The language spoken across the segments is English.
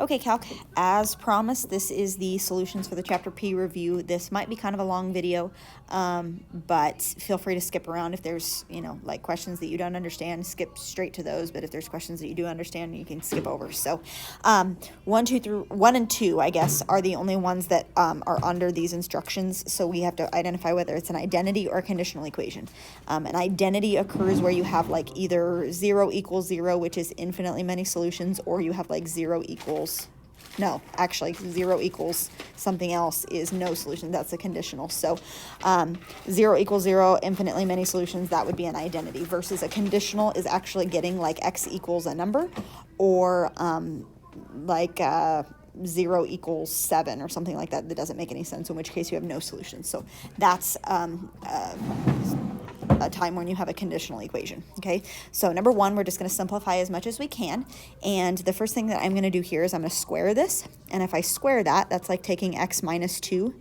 Okay, Calc, as promised, this is the solutions for the Chapter P review. This might be kind of a long video, but feel free to skip around if there's, like questions that you don't understand, skip straight to those. But if there's questions that you do understand, you can skip over. So 1 and 2, I guess, are the only ones that are under these instructions. So we have to identify whether it's an identity or a conditional equation. An identity occurs where you have like either 0 equals 0, which is infinitely many solutions, or you have like 0 equals, no, actually 0 equals something else is no solution. That's a conditional. So 0 equals 0, infinitely many solutions, that would be an identity, versus a conditional is actually getting like x equals a number, or 0 equals 7 or something like that. That doesn't make any sense, in which case you have no solution. So that's a time when you have a conditional equation. Okay, so number 1, we're just going to simplify as much as we can, and the first thing that I'm going to do here is I'm going to square this, and if I square that, that's like taking x minus 2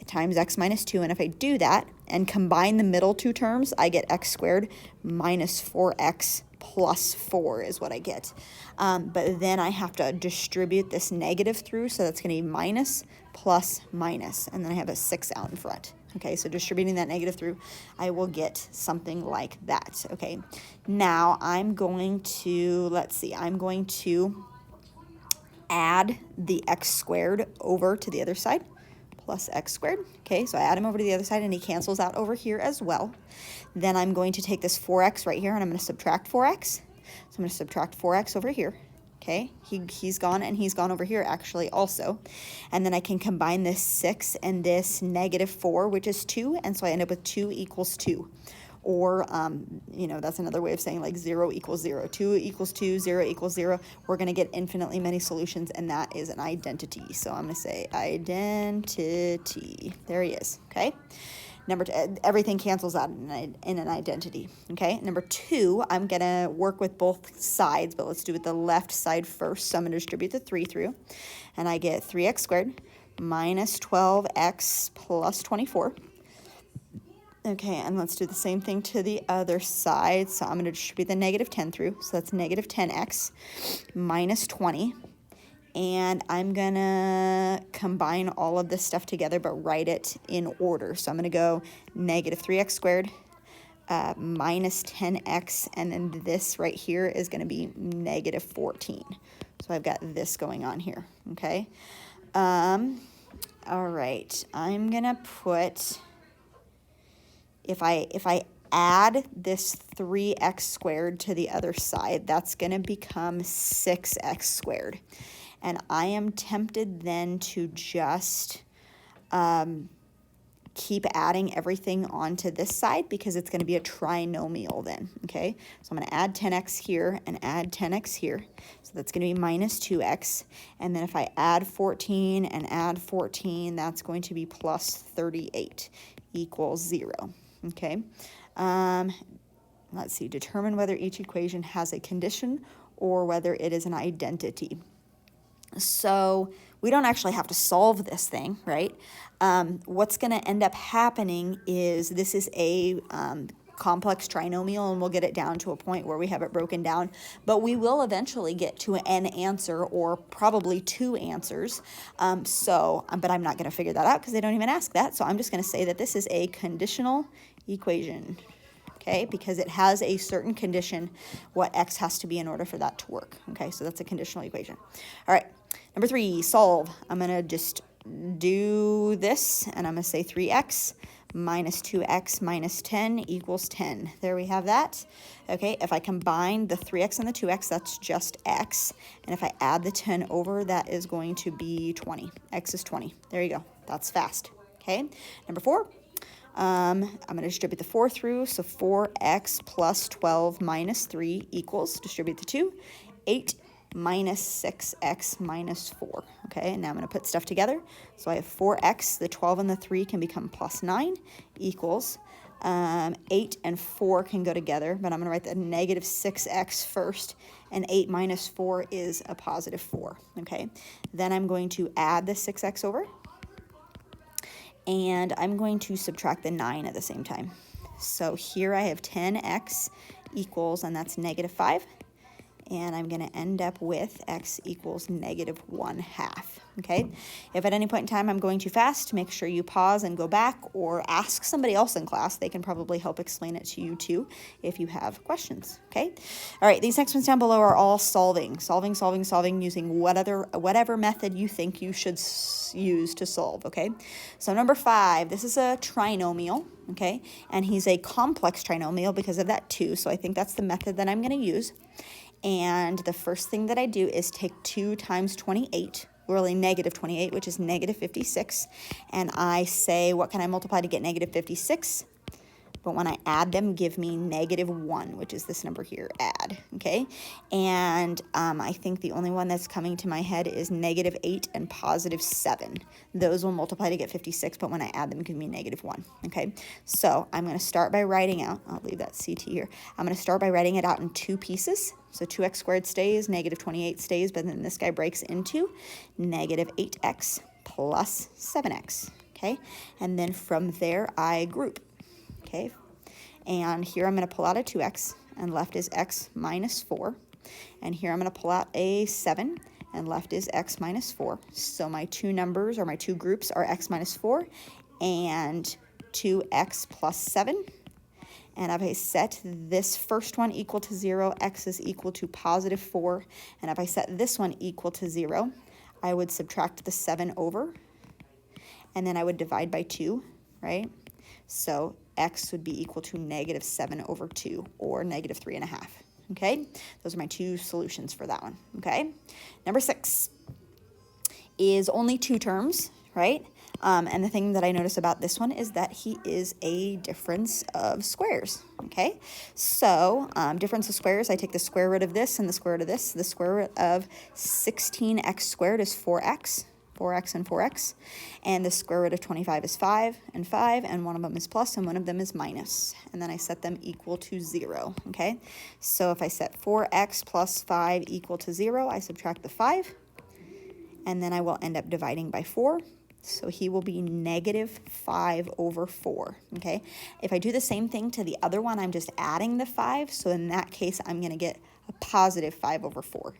times x minus 2, and if I do that and combine the middle two terms, I get x squared minus 4x plus 4 is what I get. But then I have to distribute this negative through, so that's going to be minus, plus, minus, and then I have a 6 out in front. Okay, so distributing that negative through, I will get something like that. Okay, now I'm going to, I'm going to add the x squared over to the other side, plus x squared. Okay, so I add him over to the other side, and he cancels out over here as well. Then I'm going to take this 4x right here, and I'm going to subtract 4x. So I'm going to subtract 4x over here. Okay, he's gone, and he's gone over here actually also. And then I can combine this 6 and this negative 4, which is 2, and so I end up with 2 equals 2. Or, that's another way of saying like 0 equals 0. 2 equals 2, 0 equals 0. We're going to get infinitely many solutions, and that is an identity. So I'm going to say identity. There he is, okay? Number 2, everything cancels out in an identity, okay? Number 2, I'm going to work with both sides, but let's do it the left side first. So I'm going to distribute the 3 through, and I get 3x squared minus 12x plus 24. Okay, and let's do the same thing to the other side. So I'm going to distribute the negative 10 through, so that's negative 10x minus 20. And I'm going to combine all of this stuff together, but write it in order. So I'm going to go negative 3x squared minus 10x, and then this right here is going to be negative 14. So I've got this going on here, okay? All right, I'm going to put, if I add this 3x squared to the other side, that's going to become 6x squared. And I am tempted then to just keep adding everything onto this side, because it's going to be a trinomial then, okay? So I'm going to add 10x here and add 10x here. So that's going to be minus 2x. And then if I add 14 and add 14, that's going to be plus 38 equals 0, okay? Let's see, determine whether each equation has a condition or whether it is an identity. So we don't actually have to solve this thing, right? What's going to end up happening is this is a complex trinomial, and we'll get it down to a point where we have it broken down, but we will eventually get to an answer, or probably 2 answers. But I'm not going to figure that out because they don't even ask that. So I'm just going to say that this is a conditional equation. Okay, because it has a certain condition, what x has to be in order for that to work. Okay, so that's a conditional equation. All right, number 3, solve. I'm going to just do this, and I'm going to say 3x minus 2x minus 10 equals 10. There we have that. Okay, if I combine the 3x and the 2x, that's just x. And if I add the 10 over, that is going to be 20. X is 20. There you go. That's fast. Okay, number 4. I'm going to distribute the 4 through, so 4x plus 12 minus 3 equals, distribute the 2, 8 minus 6x minus 4. Okay, and now I'm going to put stuff together. So I have 4x, the 12 and the 3 can become plus 9, equals 8 and 4 can go together, but I'm going to write the negative 6x first, and 8 minus 4 is a positive 4. Okay, then I'm going to add the 6x over, and I'm going to subtract the 9 at the same time. So here I have 10x equals, and that's negative 5, and I'm going to end up with x equals negative 1/2, okay? If at any point in time I'm going too fast, make sure you pause and go back or ask somebody else in class. They can probably help explain it to you too if you have questions, okay? All right, these next ones down below are all solving using whatever method you think you should use to solve, okay? So number 5, this is a trinomial, okay? And he's a complex trinomial because of that 2, so I think that's the method that I'm going to use. And the first thing that I do is take 2 times 28, really negative 28, which is negative 56. And I say, what can I multiply to get negative 56? But when I add them, give me negative 1, which is this number here, add, okay? And I think the only one that's coming to my head is negative 8 and positive 7. Those will multiply to get 56, but when I add them, give me negative 1, okay? So I'm going to start by writing out, I'll leave that CT here. I'm going to start by writing it out in 2 pieces. So 2x squared stays, negative 28 stays, but then this guy breaks into negative 8x plus 7x, okay? And then from there, I group. Okay, and here I'm going to pull out a 2x, and left is x minus 4. And here I'm going to pull out a 7, and left is x minus 4. So my two numbers, or my two groups, are x minus 4 and 2x plus 7. And if I set this first one equal to 0, x is equal to positive 4. And if I set this one equal to 0, I would subtract the 7 over, and then I would divide by 2, right? So x would be equal to negative 7 over 2, or negative 3.5, okay? Those are my two solutions for that one, okay? Number 6 is only 2 terms, right? And the thing that I notice about this one is that he is a difference of squares, okay? So difference of squares, I take the square root of this and the square root of this. The square root of 16x squared is 4x. 4x and 4x, and the square root of 25 is 5 and 5, and one of them is plus and one of them is minus, and then I set them equal to 0, okay? So if I set 4x plus 5 equal to 0, I subtract the 5, and then I will end up dividing by 4, so he will be negative 5 over 4, okay? If I do the same thing to the other one, I'm just adding the 5, so in that case, I'm going to get a positive 5 over 4.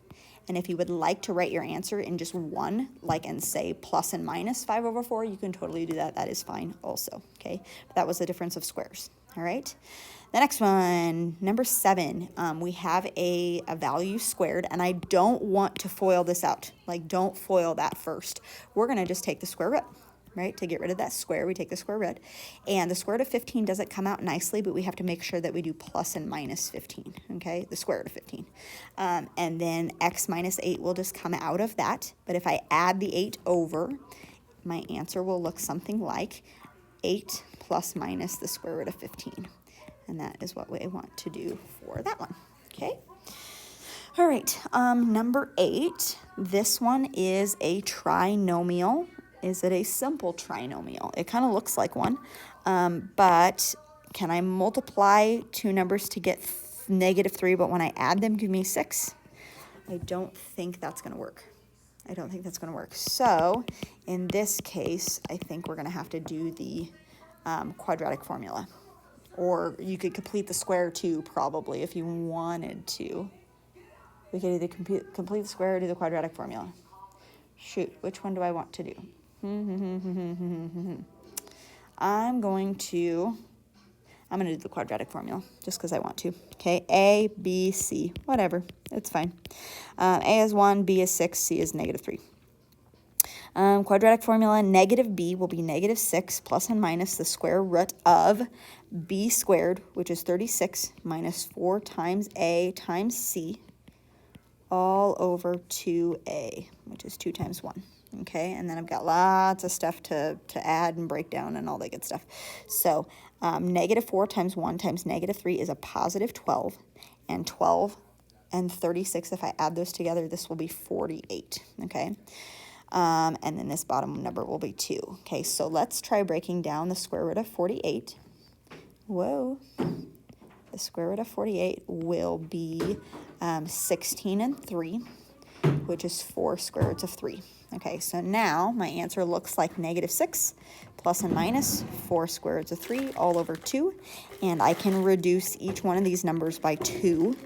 And if you would like to write your answer in just one, like and say plus and minus 5 over 4, you can totally do that. That is fine also, okay? But that was the difference of squares, all right? The next one, number 7, we have a value squared, and I don't want to FOIL this out. Like, don't FOIL that first. We're going to just take the square root, right? To get rid of that square, we take the square root. And the square root of 15 doesn't come out nicely, but we have to make sure that we do plus and minus 15, okay? The square root of 15. And then x minus 8 will just come out of that. But if I add the 8 over, my answer will look something like 8 plus minus the square root of 15. And that is what we want to do for that one, okay? All right, number 8, this one is a trinomial. Is it a simple trinomial? It kind of looks like one, but can I multiply 2 numbers to get negative 3, but when I add them, give me 6? I don't think that's going to work. I don't think that's going to work. So in this case, I think we're going to have to do the quadratic formula. Or you could complete the square too, probably, if you wanted to. We could either complete the square or do the quadratic formula. Shoot, which one do I want to do? I'm going to do the quadratic formula just because I want to. Okay, A, B, C, whatever. It's fine. A is 1, B is 6, C is negative 3. Quadratic formula, negative b will be negative 6 plus and minus the square root of b squared, which is 36, minus 4 times a times c, all over 2a, which is 2 times 1. Okay, and then I've got lots of stuff to add and break down and all that good stuff. So negative 4 times 1 times negative 3 is a positive 12, and 12 and 36, if I add those together, this will be 48, okay? And then this bottom number will be 2. Okay, so let's try breaking down the square root of 48. Whoa. The square root of 48 will be 16 and 3, which is 4 square roots of 3. Okay, so now my answer looks like negative 6 plus and minus 4 square roots of 3 all over 2. And I can reduce each one of these numbers by 2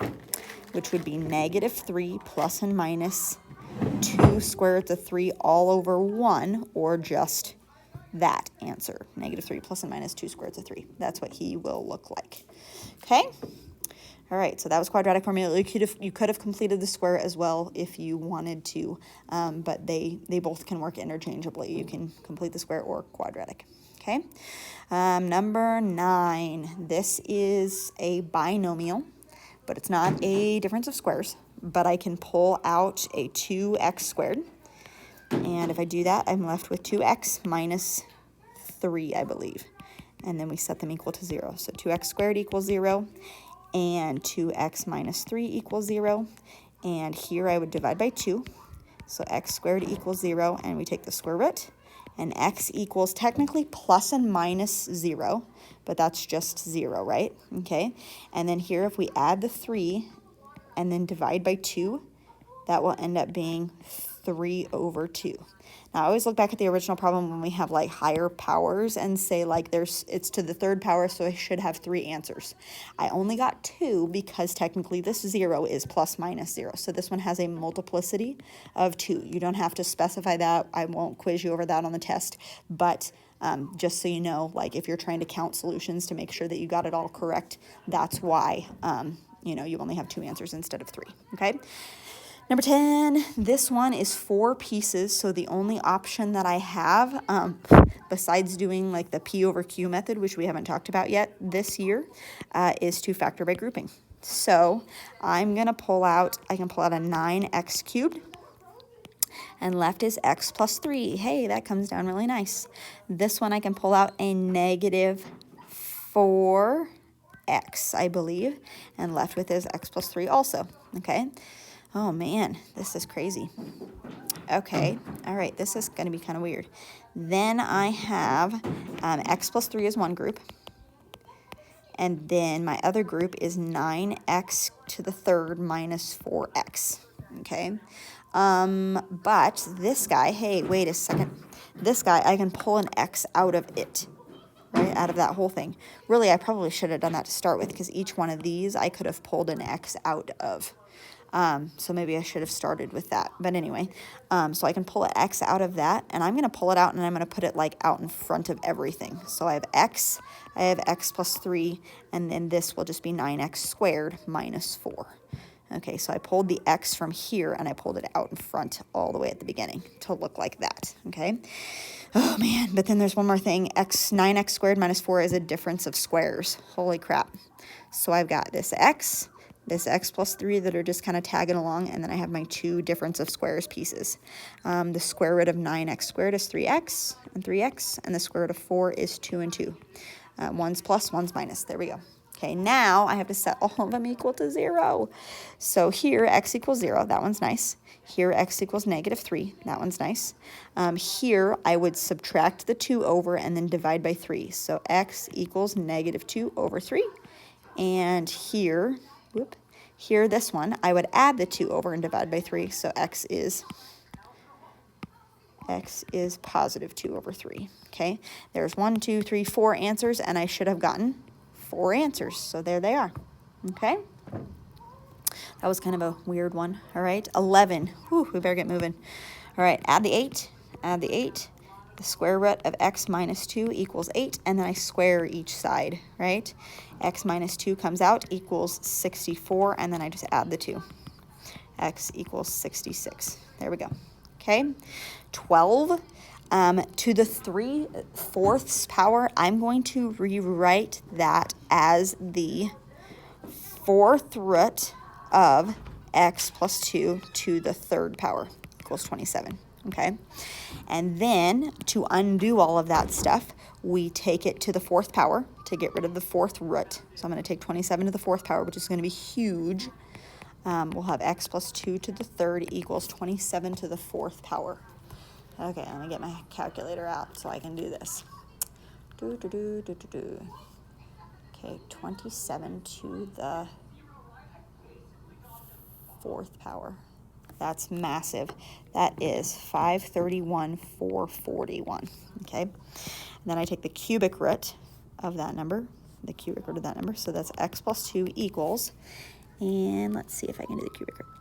which would be negative 3 plus and minus 2 square root of 3 all over 1, or just that answer, negative 3 plus and minus 2 square root of 3. That's what he will look like. Okay? All right, so that was quadratic formula. You could have completed the square as well if you wanted to, but they both can work interchangeably. You can complete the square or quadratic. Okay? Number 9. This is a binomial, but it's not a difference of squares. But I can pull out a 2x squared. And if I do that, I'm left with 2x minus 3, I believe. And then we set them equal to 0. So 2x squared equals 0. And 2x minus 3 equals 0. And here I would divide by 2. So x squared equals 0, and we take the square root. And x equals technically plus and minus 0, but that's just 0, right? Okay. And then here, if we add the 3 and then divide by 2, that will end up being 3 over 2. Now, I always look back at the original problem when we have like higher powers and say like it's to the third power, so I should have 3 answers. I only got 2 because technically this 0 is plus minus 0. So this one has a multiplicity of 2. You don't have to specify that. I won't quiz you over that on the test, but just so you know, like if you're trying to count solutions to make sure that you got it all correct, that's why, you only have 2 answers instead of 3, okay? Number 10, this one is 4 pieces, so the only option that I have, besides doing like the P over Q method, which we haven't talked about yet this year, is to factor by grouping. So I'm going to I can pull out a 9x cubed, and left is x plus 3. Hey, that comes down really nice. This one I can pull out a negative 4x, I believe, and left with is x plus 3 also, okay? Oh man, this is crazy. Okay, all right, this is going to be kind of weird. Then I have x plus 3 is one group. And then my other group is 9x to the third minus 4x. Okay, but this guy, hey, wait a second. This guy, I can pull an x out of it, right, out of that whole thing. Really, I probably should have done that to start with, because each one of these I could have pulled an x out of. So maybe I should have started with that. But anyway, so I can pull an x out of that, and I'm going to pull it out, and I'm going to put it like out in front of everything. So I have x plus 3, and then this will just be 9x squared minus 4. Okay, so I pulled the x from here, and I pulled it out in front all the way at the beginning to look like that, okay? Oh, man, but then there's one more thing. 9x squared minus 4 is a difference of squares. Holy crap. So I've got this x plus 3 that are just kind of tagging along, and then I have my 2 difference of squares pieces. The square root of 9x squared is 3x, and the square root of 4 is 2 and 2. One's plus, one's minus. There we go. Okay, now I have to set all of them equal to 0. So here, x equals 0. That one's nice. Here, x equals negative 3. That one's nice. Here, I would subtract the 2 over and then divide by 3. So x equals negative 2 over 3. And here, here, this one, I would add the 2 over and divide by 3. So x is positive 2 over 3. Okay, there's 1, 2, 3, 4 answers, and I should have gotten 4 answers. So there they are. Okay, that was kind of a weird one. All right, 11. Whew, we better get moving. All right, add the 8. The square root of x minus 2 equals 8, and then I square each side, right? X minus 2 comes out, equals 64, and then I just add the 2. X equals 66. There we go. Okay, 12. To the 3/4 power, I'm going to rewrite that as the 4th root of x plus 2 to the 3rd power equals 27. Okay, and then to undo all of that stuff, we take it to the 4th power to get rid of the 4th root. So I'm going to take 27 to the 4th power, which is going to be huge. We'll have x plus 2 to the 3rd equals 27 to the 4th power. Okay, let me get my calculator out so I can do this. Okay, 27 to the 4th power. That's massive. That is 531,441. Okay, and then I take the cubic root of that number, so that's x plus 2 equals, And let's see if I can do the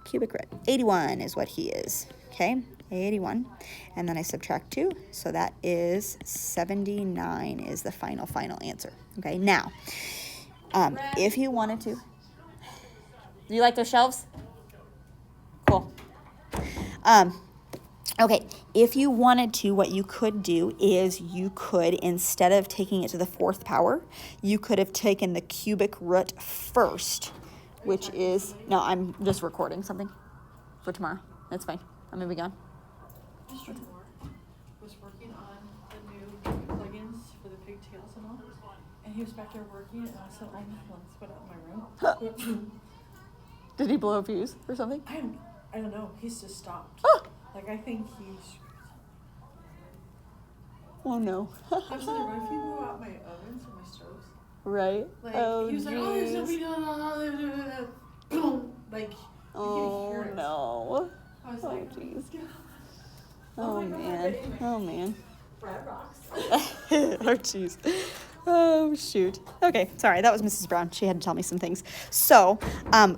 cubic root. 81 is what he is, okay? 81. And then I subtract 2, so that is 79 is the final answer, okay? Now, if you wanted to. Do you like those shelves? Cool. Okay, if you wanted to, what you could do is you could, instead of taking it to the 4th power, you could have taken the cubic root first, which is, no, I'm just recording something for tomorrow. That's fine. I'm moving on. Mr. Moore was working on the new plugins for the pigtails and all, and he was back there working, and I said, "Oh, let's put out in my room." Did he blow a fuse or something? I don't know. He's just stopped. Like, I think he's. Oh no. I was like, what if you blew out my ovens and my stoves? Right. Like, Oh, he was like, oh, there's nobody done. Boom. Like, you oh could hear it. no. I was Oh like, jeez. Oh Oh my God, man. but anyway. Oh man. Brad rocks. Oh jeez. Oh shoot. Okay, sorry, that was Mrs. Brown. She had to tell me some things. So,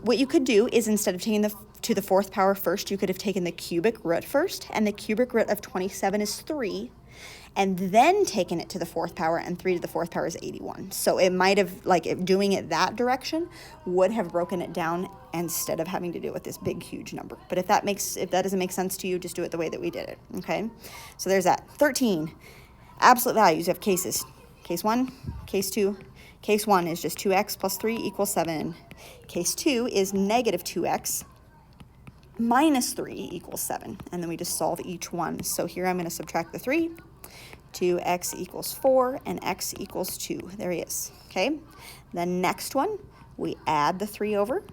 what you could do is instead of taking to the 4th power first, you could have taken the cubic root first, and the cubic root of 27 is 3, and then taken it to the 4th power, and 3 to the 4th power is 81. So it might have, like, if doing it that direction would have broken it down instead of having to do it with this big, huge number. But if that doesn't make sense to you, just do it the way that we did it, okay? So there's that. 13, absolute values. You have cases. Case 1, case 2. Case 1 is just 2x plus 3 equals 7. Case 2 is negative 2x minus 3 equals 7. And then we just solve each one. So here I'm going to subtract the 3. 2x equals 4 and x equals 2. There he is. Okay. The next one, we add the 3 over.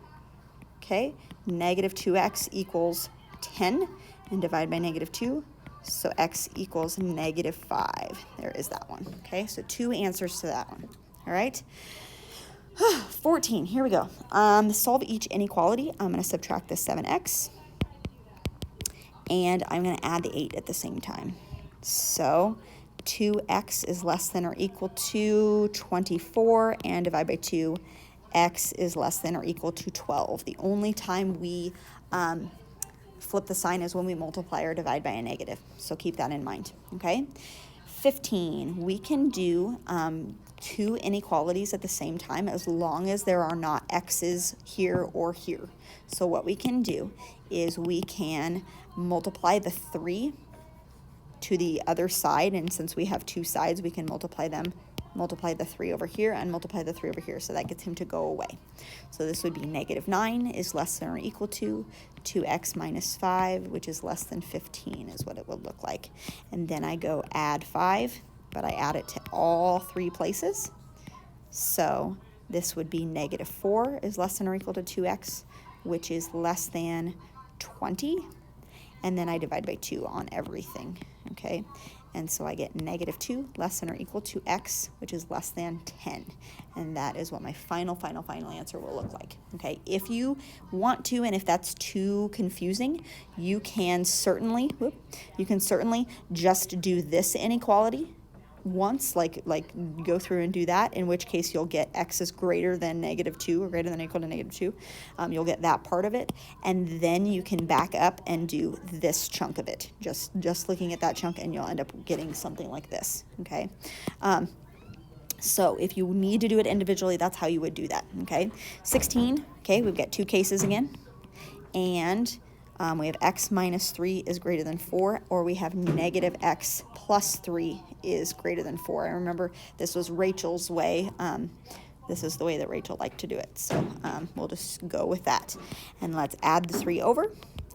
Okay. Negative 2x equals 10 and divide by negative 2. So x equals negative 5. There is that one. Okay, so 2 answers to that one. All right. 14, here we go. Solve each inequality. I'm going to subtract the 7x. And I'm going to add the 8 at the same time. So 2x is less than or equal to 24, and divide by 2. X is less than or equal to 12. The only time we flip the sign is when we multiply or divide by a negative. So keep that in mind, okay? 15, we can do 2 inequalities at the same time as long as there are not x's here or here. So what we can do is we can multiply the 3 to the other side, and since we have 2 sides, we can multiply the 3 over here and multiply the 3 over here, so that gets him to go away. So this would be negative 9 is less than or equal to 2x minus 5, which is less than 15 is what it would look like. And then I go add 5, but I add it to all 3 places. So this would be negative 4 is less than or equal to 2x, which is less than 20. And then I divide by 2 on everything, okay? And so I get negative 2 less than or equal to x, which is less than 10. And that is what my final answer will look like, okay? If you want to, and if that's too confusing, you can certainly just do this inequality once, like go through and do that, in which case you'll get x is greater than negative 2 or greater than or equal to negative 2. You'll get that part of it, and then you can back up and do this chunk of it, just looking at that chunk, and you'll end up getting something like this, okay? So if you need to do it individually, that's how you would do that, okay? 16, okay, we've got 2 cases again, and we have x minus 3 is greater than 4, or we have negative x plus 3 is greater than 4. I remember this was Rachel's way. This is the way that Rachel liked to do it. So we'll just go with that. And let's add the 3 over.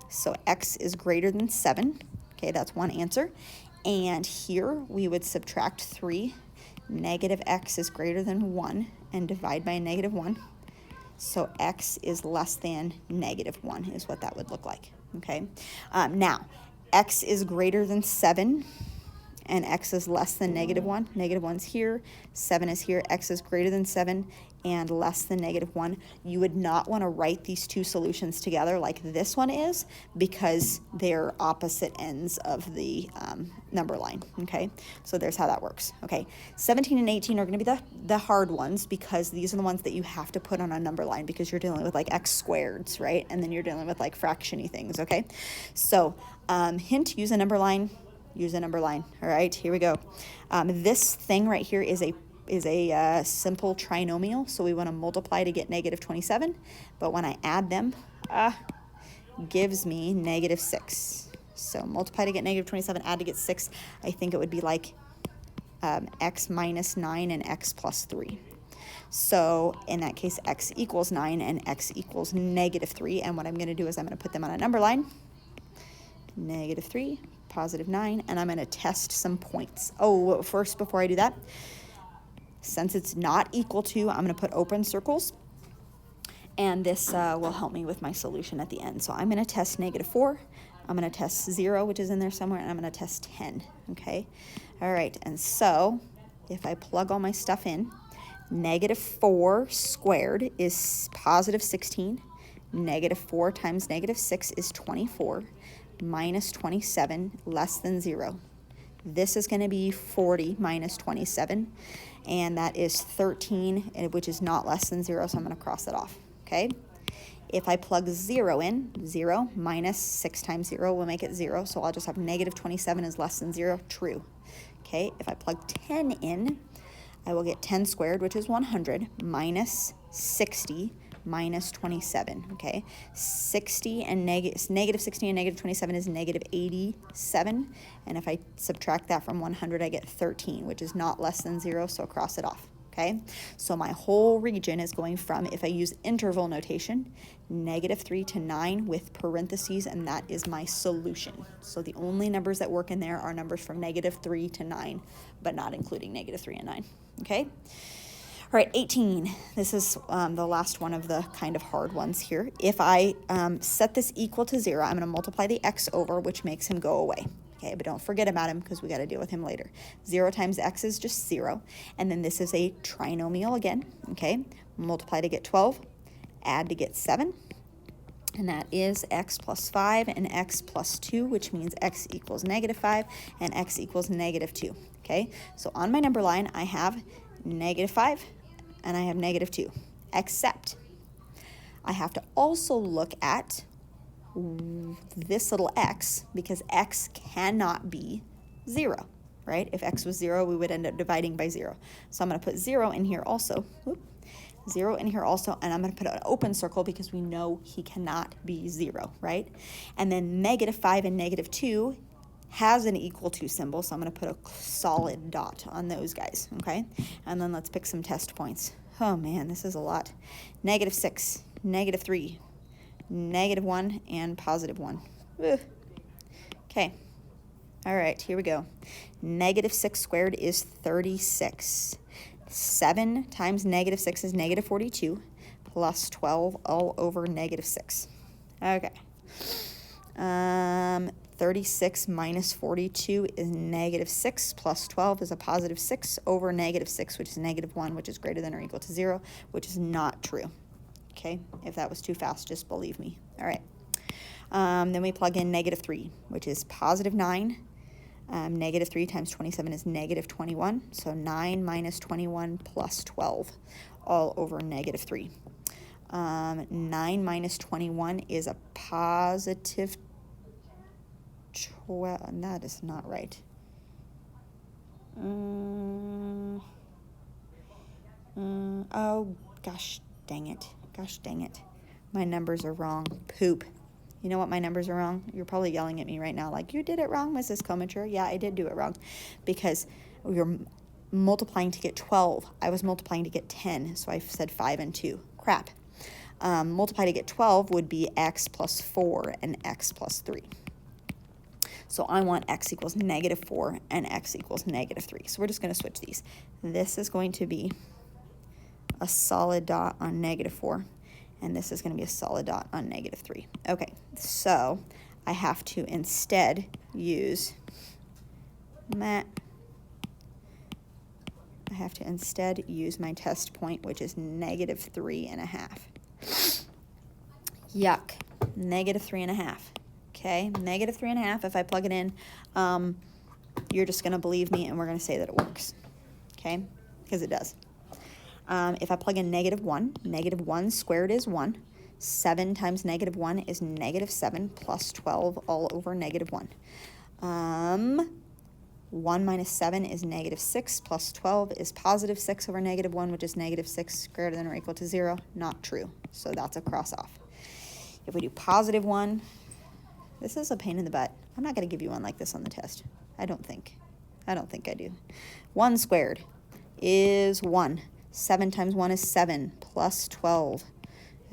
So x is greater than 7. Okay, that's one answer. And here we would subtract 3. Negative x is greater than 1 and divide by negative 1. So x is less than negative 1 is what that would look like, okay? Now, x is greater than 7, and x is less than -1. -1's here, 7 is here, x is greater than 7 and less than -1. You would not want to write these two solutions together like this one is, because they're opposite ends of the number line, okay? So there's how that works, okay? 17 and 18 are going to be the hard ones, because these are the ones that you have to put on a number line, because you're dealing with like x squareds, right? And then you're dealing with like fractiony things, okay? So hint, use a number line. Use a number line. All right, here we go. This thing right here is a simple trinomial, so we want to multiply to get -27, but when I add them, gives me -6. So multiply to get -27, add to get 6. I think it would be like x minus 9 and x plus 3. So in that case, x equals 9 and x equals -3, and what I'm going to do is I'm going to put them on a number line. -3, +9, and I'm going to test some points. Oh, first, before I do that, since it's not equal to, I'm going to put open circles, and this will help me with my solution at the end. So I'm going to test -4, I'm going to test 0, which is in there somewhere, and I'm going to test 10, okay? All right, and so if I plug all my stuff in, -4 squared is +16, -4 times -6 is 24, minus 27 less than 0. This is going to be 40 minus 27, and that is 13, which is not less than 0, so I'm going to cross it off, okay? If I plug 0 in, 0 minus 6 times 0 will make it 0, so I'll just have -27 is less than 0, true. Okay, if I plug 10 in, I will get 10 squared, which is 100, minus 60 minus 27, okay? 60 and -60 and -27 is -87, and if I subtract that from 100, I get 13, which is not less than 0, so cross it off, okay? So my whole region is going from, if I use interval notation, -3 to 9 with parentheses, and that is my solution. So the only numbers that work in there are numbers from -3 to 9, but not including -3 and 9, okay? All right, 18. This is the last one of the kind of hard ones here. If I set this equal to 0, I'm going to multiply the x over, which makes him go away. Okay, but don't forget about him because we got to deal with him later. 0 times x is just 0. And then this is a trinomial again. Okay, multiply to get 12, add to get 7. And that is x plus 5 and x plus 2, which means x equals -5 and x equals -2. Okay, so on my number line, I have -5 and I have -2, except I have to also look at this little x, because x cannot be 0, right? If x was 0, we would end up dividing by 0. So I'm going to put 0 in here also. 0 in here also, and I'm going to put an open circle because we know he cannot be 0, right? And then -5 and -2 has an equal to symbol, so I'm going to put a solid dot on those guys, okay? And then let's pick some test points. Oh man, this is a lot. -6, -3, -1, and +1. Ugh. Okay. All right, here we go. -6 squared is 36. 7 times -6 is -42, plus 12 all over -6. Okay. 36 minus 42 is -6, plus 12 is a +6 over -6, which is -1, which is greater than or equal to 0, which is not true. Okay, if that was too fast, just believe me. All right. Then we plug in -3, which is +9. -3 times 27 is -21, so 9 minus 21 plus 12, all over -3. 9 minus 21 is a +12. That is not right. Oh, gosh dang it. Gosh dang it. My numbers are wrong. Poop. You know what my numbers are wrong? You're probably yelling at me right now like, you did it wrong, Mrs. Comature. Yeah, I did do it wrong because we were multiplying to get 12. I was multiplying to get 10, so I said 5 and 2. Crap. Multiply to get 12 would be x plus 4 and x plus 3. So I want x equals -4 and x equals -3. So we're just going to switch these. This is going to be a solid dot on -4. And this is going to be a solid dot on -3. Okay, so I have to instead use Meh. I have to instead use my test point, which is negative 3.5. Yuck. Negative 3.5. Okay, negative 3.5. If I plug it in, you're just going to believe me, and we're going to say that it works. Okay, because it does. If I plug in negative 1 squared is 1. 7 times negative 1 is negative 7 plus 12 all over negative 1. 1 minus 7 is negative 6 plus 12 is positive 6 over negative 1, which is negative 6 greater than or equal to 0. Not true. So that's a cross off. If we do positive 1, this is a pain in the butt. I'm not going to give you one like this on the test. I don't think I do. 1 squared is 1. 7 times 1 is 7 plus 12.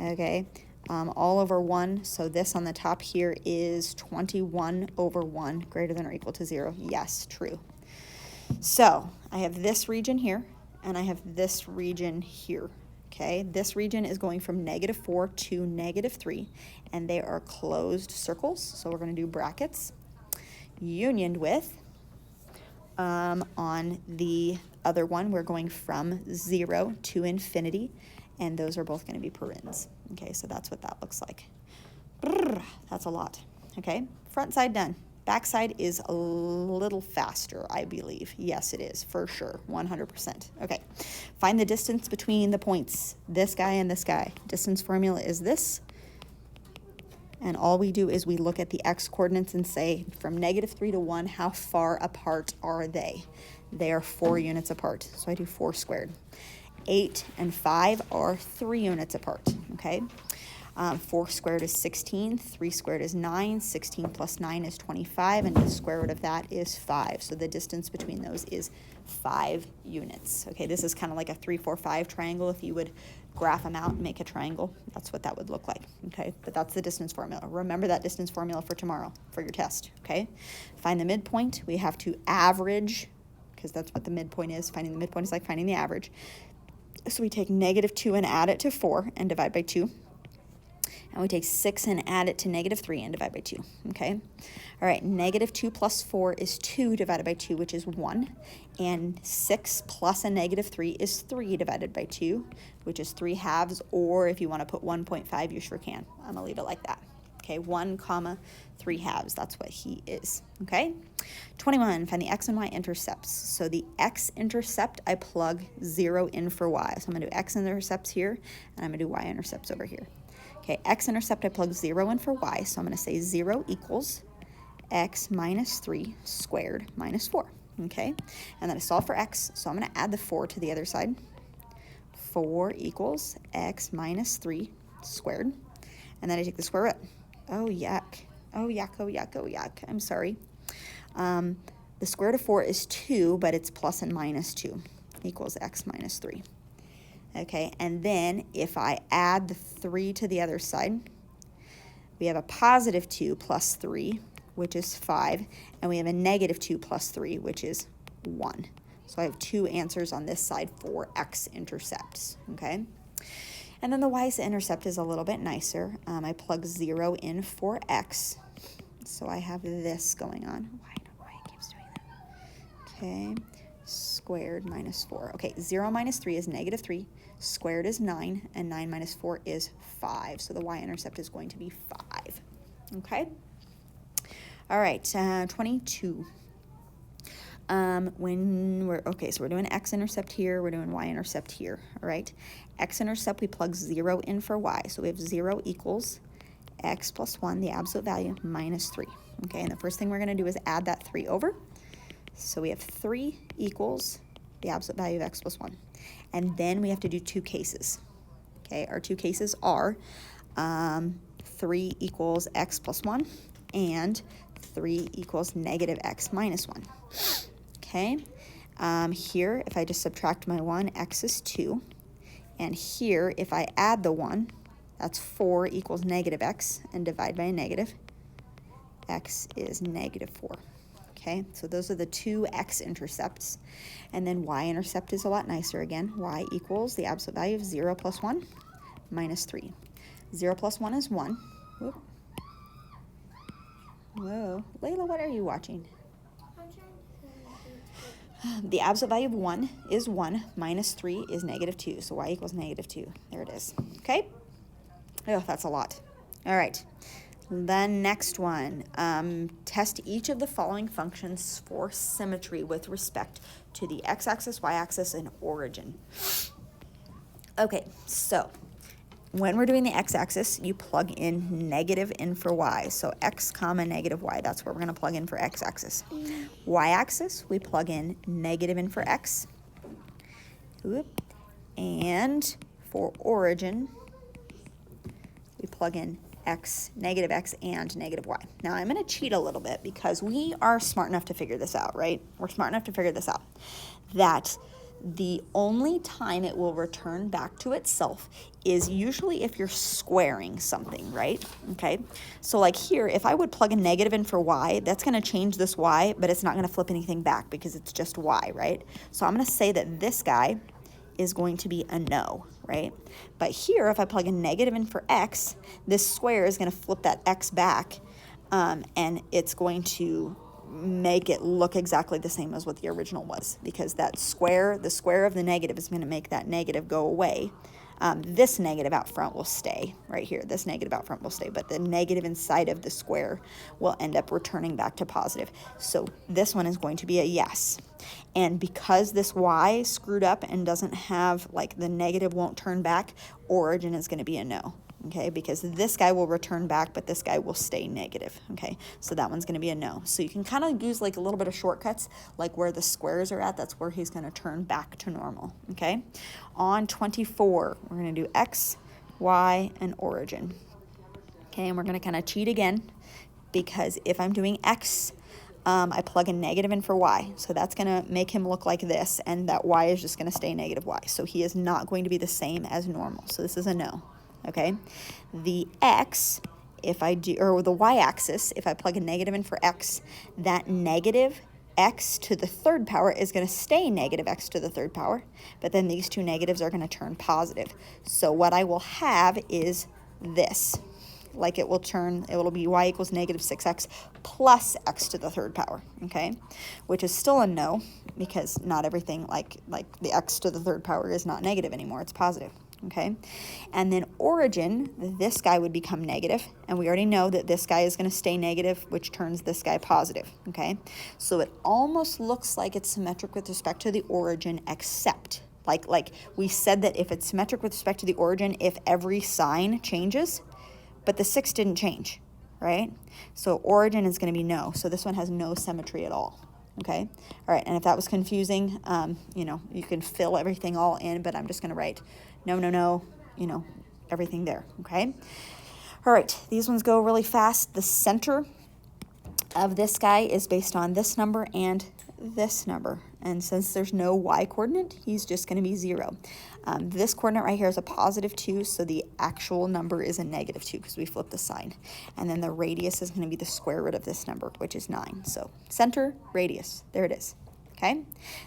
Okay, all over 1. So this on the top here is 21 over 1 greater than or equal to 0. Yes, true. So I have this region here, and I have this region here. Okay, this region is going from negative 4 to negative 3, and they are closed circles. So we're going to do brackets unioned with, on the other one, we're going from 0 to infinity, and those are both going to be parens. Okay, so that's what that looks like. That's a lot. Okay, front side done. Back side is a little faster, I believe. Yes, it is, for sure, 100%. Okay, find the distance between the points, this guy and this guy. Distance formula is this. And all we do is we look at the x coordinates and say, from negative 3 to 1, how far apart are they? They are 4 units apart. So I do 4 squared. 8 and 5 are 3 units apart, okay? 4 squared is 16, 3 squared is 9, 16 plus 9 is 25, and the square root of that is 5. So the distance between those is 5 units. Okay, this is kind of like a 3, 4, 5 triangle. If you would graph them out and make a triangle, that's what that would look like. Okay, but that's the distance formula. Remember that distance formula for tomorrow for your test. Okay, find the midpoint. We have to average, because that's what the midpoint is. Finding the midpoint is like finding the average. So we take negative 2 and add it to 4 and divide by 2. And we take 6 and add it to negative 3 and divide by 2, okay? All right, negative 2 plus 4 is 2 divided by 2, which is 1. And 6 plus a negative 3 is 3 divided by 2, which is 3 halves, or if you want to put 1.5, you sure can. I'm going to leave it like that. Okay, 1 comma 3 halves, that's what he is, okay? 21, find the x and y intercepts. So the x-intercept, I plug 0 in for y. So I'm going to do x-intercepts here, and I'm going to do y-intercepts over here. Okay, x-intercept, I plug 0 in for y, so I'm going to say 0 equals x minus 3 squared minus 4, okay? And then I solve for x, so I'm going to add the 4 to the other side. 4 equals x minus 3 squared, and then I take the square root. Oh, yuck. Oh, yuck, oh, yuck, oh, yuck. I'm sorry. The square root of 4 is 2, but it's plus and minus 2 equals x minus 3. Okay, and then if I add the 3 to the other side, we have a positive 2 plus 3, which is 5, and we have a negative 2 plus 3, which is 1. So I have 2 answers on this side for x-intercepts, okay? And then the y-intercept is a little bit nicer. I plug 0 in for x, so I have this going on. Why it keeps doing that? Okay, squared minus 4. Okay, 0 minus 3 is negative 3. Squared is 9, and 9 minus 4 is 5. So the y-intercept is going to be 5. Okay? All right, 22. So we're doing x-intercept here, we're doing y-intercept here, all right? X-intercept, we plug 0 in for y. So we have 0 equals x plus 1, the absolute value, minus 3. Okay, and the first thing we're going to do is add that 3 over. So we have 3 equals the absolute value of x plus 1. And then we have to do 2 cases. Okay, our 2 cases are 3 equals x plus 1 and 3 equals negative x minus 1. Okay, here if I just subtract my 1, x is 2. And here if I add the 1, that's 4 equals negative x, and divide by a negative, x is negative 4. Okay, so those are the 2 x-intercepts. And then y-intercept is a lot nicer again. Y equals the absolute value of 0 plus 1 minus 3. 0 plus 1 is 1. Whoop. Whoa. Layla, what are you watching? The absolute value of 1 is 1, minus 3 is negative 2, so y equals negative 2. There it is, okay? Oh, that's a lot. All right, the next one, test each of the following functions for symmetry with respect to the x-axis, y-axis, and origin. Okay, so when we're doing the x-axis, you plug in negative in for y. So x comma negative y, that's where we're going to plug in for x-axis. Y-axis, we plug in negative in for x. Oop. And for origin, we plug in x, and negative y. Now I'm going to cheat a little bit because we are smart enough to figure this out, right? We're smart enough to figure this out. That the only time it will return back to itself is usually if you're squaring something, right? Okay, so like here, if I would plug a negative in for y, that's going to change this y, but it's not going to flip anything back because it's just y, right? So I'm going to say that this guy is going to be a no, right? But here, if I plug a negative in for x, this square is going to flip that x back, and it's going to make it look exactly the same as what the original was, because that square, the square of the negative is going to make that negative go away. This negative out front will stay right here. This negative out front will stay, but the negative inside of the square will end up returning back to positive. So this one is going to be a yes. And because this y screwed up and doesn't have, like, the negative won't turn back, origin is going to be a no. Okay, because this guy will return back, but this guy will stay negative. Okay, so that one's going to be a no. So you can kind of use like a little bit of shortcuts, like where the squares are at, that's where he's going to turn back to normal. Okay, on 24, we're going to do x, y, and origin. Okay, and we're going to kind of cheat again, because if I'm doing x, I plug a negative in for y, so that's going to make him look like this, and that y is just going to stay negative y. So he is not going to be the same as normal, so this is a no. Okay, the x, if I do, or the y-axis, if I plug a negative in for x, that negative x to the third power is going to stay negative x to the third power, but then these two negatives are going to turn positive. So what I will have is this. Like it will be y equals negative 6x plus x to the third power, okay? Which is still a no, because not everything, like the x to the third power is not negative anymore, it's positive. Okay, and then origin, this guy would become negative, and we already know that this guy is going to stay negative, which turns this guy positive. Okay, so it almost looks like it's symmetric with respect to the origin, except like we said that if it's symmetric with respect to the origin, if every sign changes, but the 6 didn't change, right? So origin is going to be no. So this one has no symmetry at all. Okay, all right, and if that was confusing, you know, you can fill everything all in, but I'm just going to write no, no, no, you know, everything there, okay? All right, these ones go really fast. The center of this guy is based on this number and this number, and since there's no y coordinate, he's just going to be 0. This coordinate right here is a positive 2, so the actual number is a negative 2 because we flipped the sign. And then the radius is going to be the square root of this number, which is 9. So center, radius, there it is. Okay,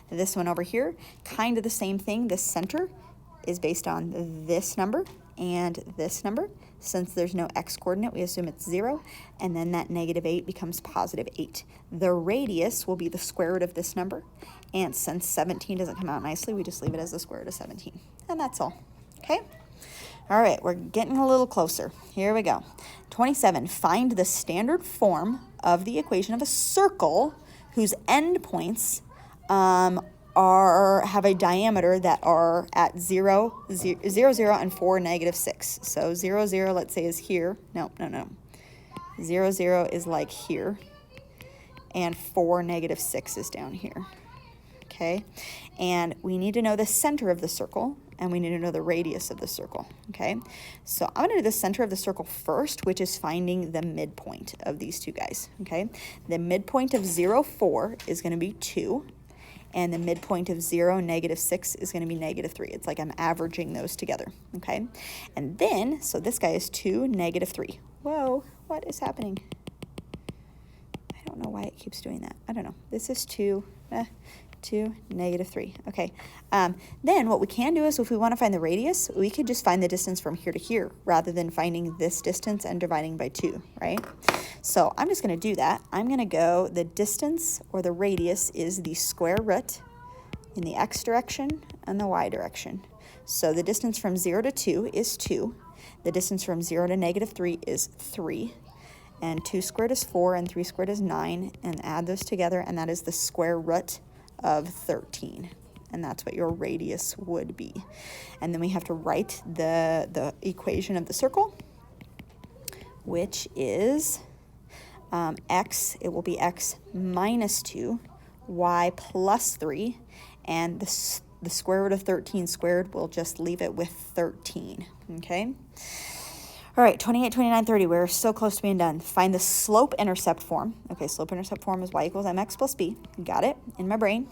this one over here, kind of the same thing. The center is based on this number and this number. Since there's no x coordinate, we assume it's 0, and then that negative 8 becomes positive 8. The radius will be the square root of this number, and since 17 doesn't come out nicely, we just leave it as the square root of 17. And that's all, okay? All right, we're getting a little closer. Here we go. 27, find the standard form of the equation of a circle whose endpoints have a diameter that are at 0, 0, 0, and 4, negative 6. So 0, 0, let's say, is here. No. 0, 0 is like here. And 4, negative 6 is down here. Okay? And we need to know the center of the circle, and we need to know the radius of the circle. Okay? So I'm going to do the center of the circle first, which is finding the midpoint of these two guys. Okay? The midpoint of 0, 4 is going to be 2. And the midpoint of 0, negative 6 is going to be negative 3. It's like I'm averaging those together, okay? And then, so this guy is 2, negative 3. Whoa, what is happening? I don't know why it keeps doing that. I don't know. This is 2, 2, negative 3. Okay. Then what we can do is if we want to find the radius, we could just find the distance from here to here rather than finding this distance and dividing by 2, right? So I'm just going to do that. I'm going to go, the distance or the radius is the square root in the x direction and the y direction. So the distance from 0 to 2 is 2. The distance from 0 to negative 3 is 3. And 2 squared is 4, and 3 squared is 9. And add those together, and that is the square root of 13. And that's what your radius would be. And then we have to write the equation of the circle, which is x, it will be x minus 2, y plus 3, and the square root of 13 squared, we'll just leave it with 13, okay? All right, 28, 29, 30, we're so close to being done. Find the slope-intercept form. Okay, slope-intercept form is y equals mx plus b. Got it in my brain.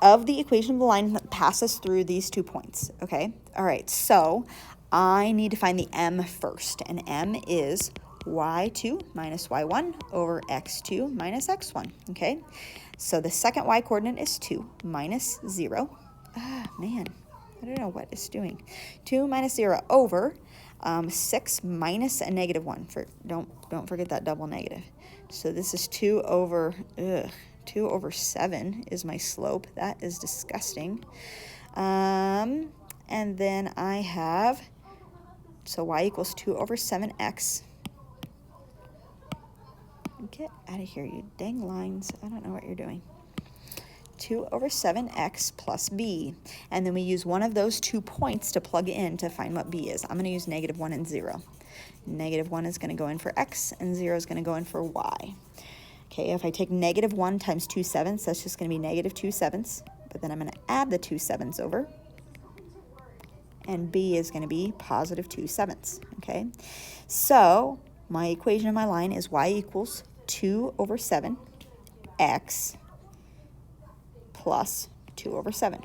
Of the equation of the line that passes through these 2 points, okay? All right, so I need to find the m first, and m is y2 minus y1 over x2 minus x1, okay? So the second y coordinate is 2 minus 0. Ah, man, I don't know what it's doing. 2 minus 0 over 6 minus a negative 1. Don't forget that double negative. So this is 2 over 7 is my slope. That is disgusting. And then I have, so y equals 2 over 7x. Get out of here, you dang lines. I don't know what you're doing. 2 over 7x plus b. And then we use one of those 2 points to plug in to find what b is. I'm going to use negative 1 and 0. Negative 1 is going to go in for x, and 0 is going to go in for y. Okay, if I take negative 1 times 2 sevenths, that's just going to be negative 2 sevenths. But then I'm going to add the 2 sevenths over. And b is going to be positive 2 sevenths. Okay, so my equation of my line is y equals 2 over 7 x plus 2 over 7.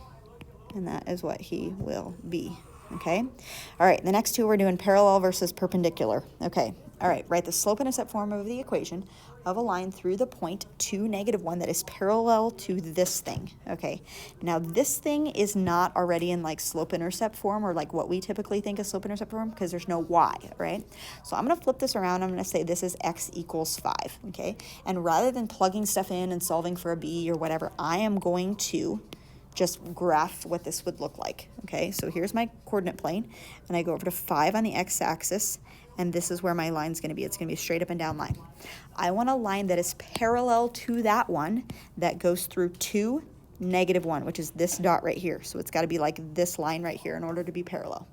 And that is what he will be, okay? All right, the next two we're doing parallel versus perpendicular. Okay, all right, write the slope-intercept form of the equation of a line through the point 2, negative 1 that is parallel to this thing, okay? Now, this thing is not already in like slope-intercept form or like what we typically think is slope-intercept form because there's no y, right? So I'm going to flip this around. I'm going to say this is x equals 5, okay? And rather than plugging stuff in and solving for a b or whatever, I am going to just graph what this would look like, okay? So here's my coordinate plane, and I go over to 5 on the x-axis, and this is where my line's going to be. It's going to be a straight up and down line. I want a line that is parallel to that one that goes through 2, negative 1, which is this dot right here. So it's got to be like this line right here in order to be parallel.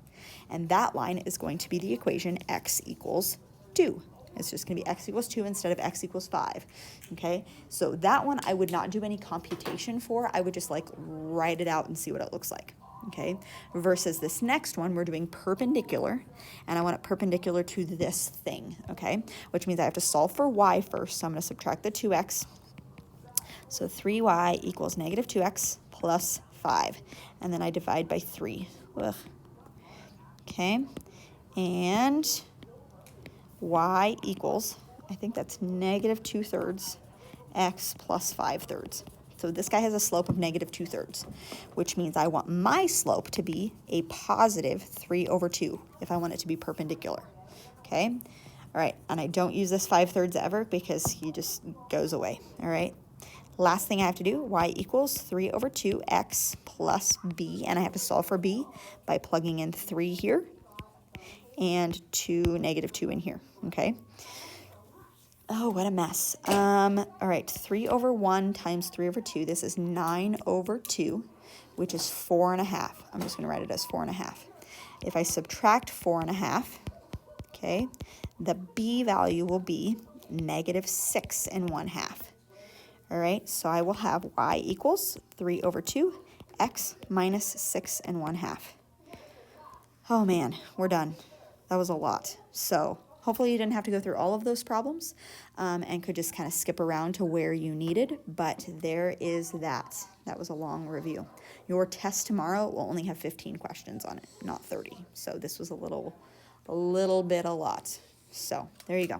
And that line is going to be the equation x equals 2. It's just going to be x equals 2 instead of x equals 5, okay? So that one I would not do any computation for. I would just like write it out and see what it looks like, okay? Versus this next one, we're doing perpendicular, and I want it perpendicular to this thing, okay? Which means I have to solve for y first, so I'm going to subtract the 2x. So 3y equals negative 2x plus 5, and then I divide by 3. Ugh. Okay, and y equals, I think that's negative 2/3 x plus 5/3. So this guy has a slope of negative 2/3, which means I want my slope to be a positive 3/2 if I want it to be perpendicular. Okay, all right, and I don't use this 5/3 ever because he just goes away. All right, last thing I have to do, y equals 3/2 x plus b, and I have to solve for b by plugging in 3 here and negative 2 in here, okay? Oh, what a mess. All right, 3/1 times 3/2, this is 9/2, which is 4.5. I'm just gonna write it as 4.5. If I subtract 4.5, okay, the b value will be negative 6.1/2. All right, so I will have y equals 3/2 x minus 6.1/2. Oh man, we're done. That was a lot. So hopefully you didn't have to go through all of those problems and could just kind of skip around to where you needed. But there is that. That was a long review. Your test tomorrow will only have 15 questions on it, not 30. So this was a little bit a lot. So there you go.